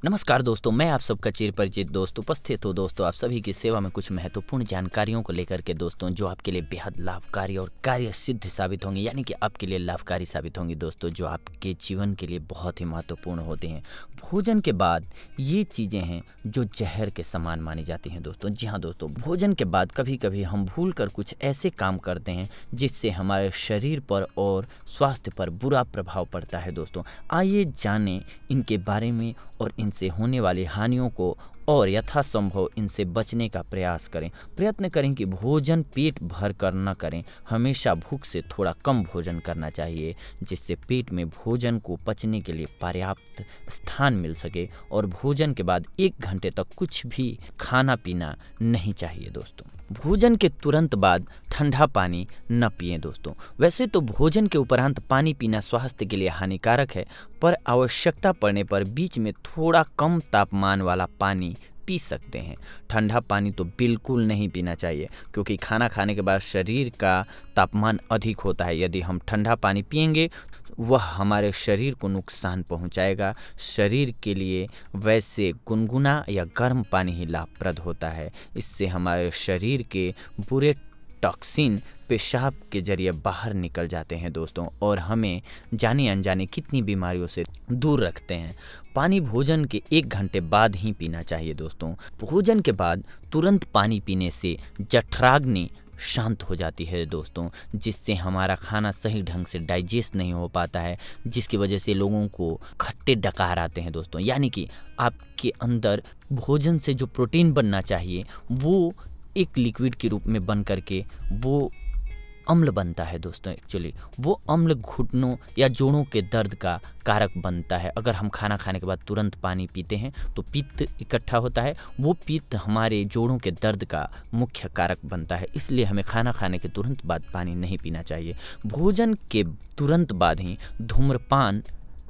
नमस्कार दोस्तों, मैं आप सबका चिरपरिचित दोस्त उपस्थित हूँ दोस्तों आप सभी की सेवा में कुछ महत्वपूर्ण जानकारियों को लेकर के दोस्तों, जो आपके लिए बेहद लाभकारी और कार्य सिद्ध साबित होंगी, यानी कि आपके लिए लाभकारी साबित होंगी दोस्तों, जो आपके जीवन के लिए बहुत ही महत्वपूर्ण होते हैं। भोजन के बाद ये चीज़ें हैं जो जहर के समान मानी जाती हैं दोस्तों। जी हाँ दोस्तों, भोजन के बाद कभी कभी हम भूल कर कुछ ऐसे काम करते हैं जिससे हमारे शरीर पर और स्वास्थ्य पर बुरा प्रभाव पड़ता है दोस्तों। आइए जानें इनके बारे में और इनसे होने वाली हानियों को, और यथासंभव इनसे बचने का प्रयास करें। प्रयत्न करें कि भोजन पेट भर कर न करें। हमेशा भूख से थोड़ा कम भोजन करना चाहिए, जिससे पेट में भोजन को पचने के लिए पर्याप्त स्थान मिल सके। और भोजन के बाद 1 घंटे तक कुछ भी खाना पीना नहीं चाहिए दोस्तों। भोजन के तुरंत बाद ठंडा पानी न पिएं दोस्तों। वैसे तो भोजन के उपरांत पानी पीना स्वास्थ्य के लिए हानिकारक है, पर आवश्यकता पड़ने पर बीच में थोड़ा कम तापमान वाला पानी पी सकते हैं। ठंडा पानी तो बिल्कुल नहीं पीना चाहिए, क्योंकि खाना खाने के बाद शरीर का तापमान अधिक होता है। यदि हम ठंडा पानी पिएंगे वह हमारे शरीर को नुकसान पहुंचाएगा। शरीर के लिए वैसे गुनगुना या गर्म पानी ही लाभप्रद होता है। इससे हमारे शरीर के बुरे टॉक्सिन पेशाब के जरिए बाहर निकल जाते हैं दोस्तों, और हमें जाने अनजाने कितनी बीमारियों से दूर रखते हैं। पानी भोजन के 1 घंटे बाद ही पीना चाहिए दोस्तों। भोजन के बाद तुरंत पानी पीने से जठराग्नि शांत हो जाती है दोस्तों, जिससे हमारा खाना सही ढंग से डाइजेस्ट नहीं हो पाता है, जिसकी वजह से लोगों को खट्टे डकार आते हैं दोस्तों। यानी कि आपके अंदर भोजन से जो प्रोटीन बनना चाहिए वो एक लिक्विड के रूप में बन करके वो अम्ल बनता है दोस्तों। एक्चुअली वो अम्ल घुटनों या जोड़ों के दर्द का कारक बनता है। अगर हम खाना खाने के बाद तुरंत पानी पीते हैं तो पित्त इकट्ठा होता है, वो पित्त हमारे जोड़ों के दर्द का मुख्य कारक बनता है। इसलिए हमें खाना खाने के तुरंत बाद पानी नहीं पीना चाहिए। भोजन के तुरंत बाद ही धूम्रपान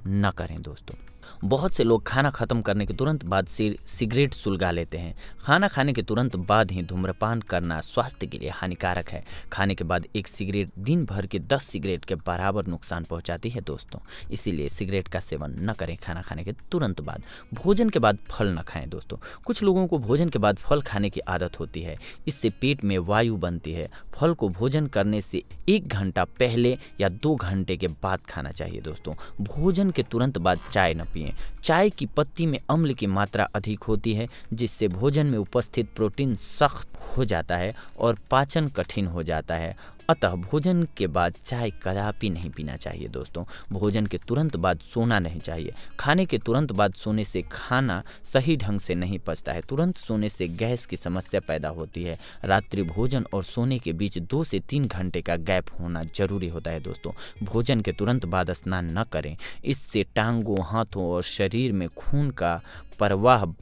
न करें दोस्तों। बहुत से लोग खाना खत्म करने के तुरंत बाद सिगरेट सुलगा लेते हैं। खाना खाने के तुरंत बाद ही धूम्रपान करना स्वास्थ्य के लिए हानिकारक है। खाने के बाद 1 सिगरेट दिन भर के 10 सिगरेट के बराबर नुकसान पहुंचाती है दोस्तों। इसीलिए सिगरेट का सेवन न करें खाना खाने के तुरंत बाद। भोजन के बाद फल न खाएं दोस्तों। कुछ लोगों को भोजन के बाद फल खाने की आदत होती है, इससे पेट में वायु बनती है। फल को भोजन करने से 1 घंटा पहले या 2 घंटे के बाद खाना चाहिए दोस्तों। भोजन के तुरंत बाद चाय न पिएं। चाय की पत्ती में अम्ल की मात्रा अधिक होती है, जिससे भोजन में उपस्थित प्रोटीन सख्त हो जाता है और पाचन कठिन हो जाता है। अतः भोजन के बाद चाय कदापि नहीं पीना चाहिए दोस्तों। भोजन के तुरंत बाद सोना नहीं चाहिए। खाने के तुरंत बाद सोने से खाना सही ढंग से नहीं पचता है। तुरंत सोने से गैस की समस्या पैदा होती है। रात्रि भोजन और सोने के बीच 2 से 3 घंटे का गैप होना जरूरी होता है दोस्तों। भोजन के तुरंत बाद स्नान न करें। इससे टांगों, हाथों और शरीर में खून का प्रवाह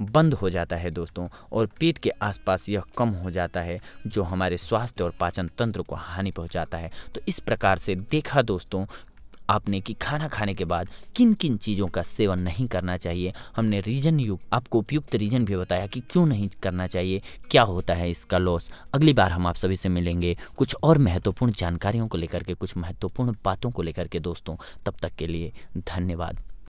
बंद हो जाता है दोस्तों, और पेट के आसपास यह कम हो जाता है, जो हमारे स्वास्थ्य और पाचन तंत्र को हानि पहुंचाता है। तो इस प्रकार से देखा दोस्तों आपने कि खाना खाने के बाद किन किन चीज़ों का सेवन नहीं करना चाहिए। हमने आपको उपयुक्त रीजन भी बताया कि क्यों नहीं करना चाहिए, क्या होता है इसका लॉस। अगली बार हम आप सभी से मिलेंगे कुछ और महत्वपूर्ण जानकारियों को लेकर के, कुछ महत्वपूर्ण बातों को लेकर के दोस्तों। तब तक के लिए धन्यवाद।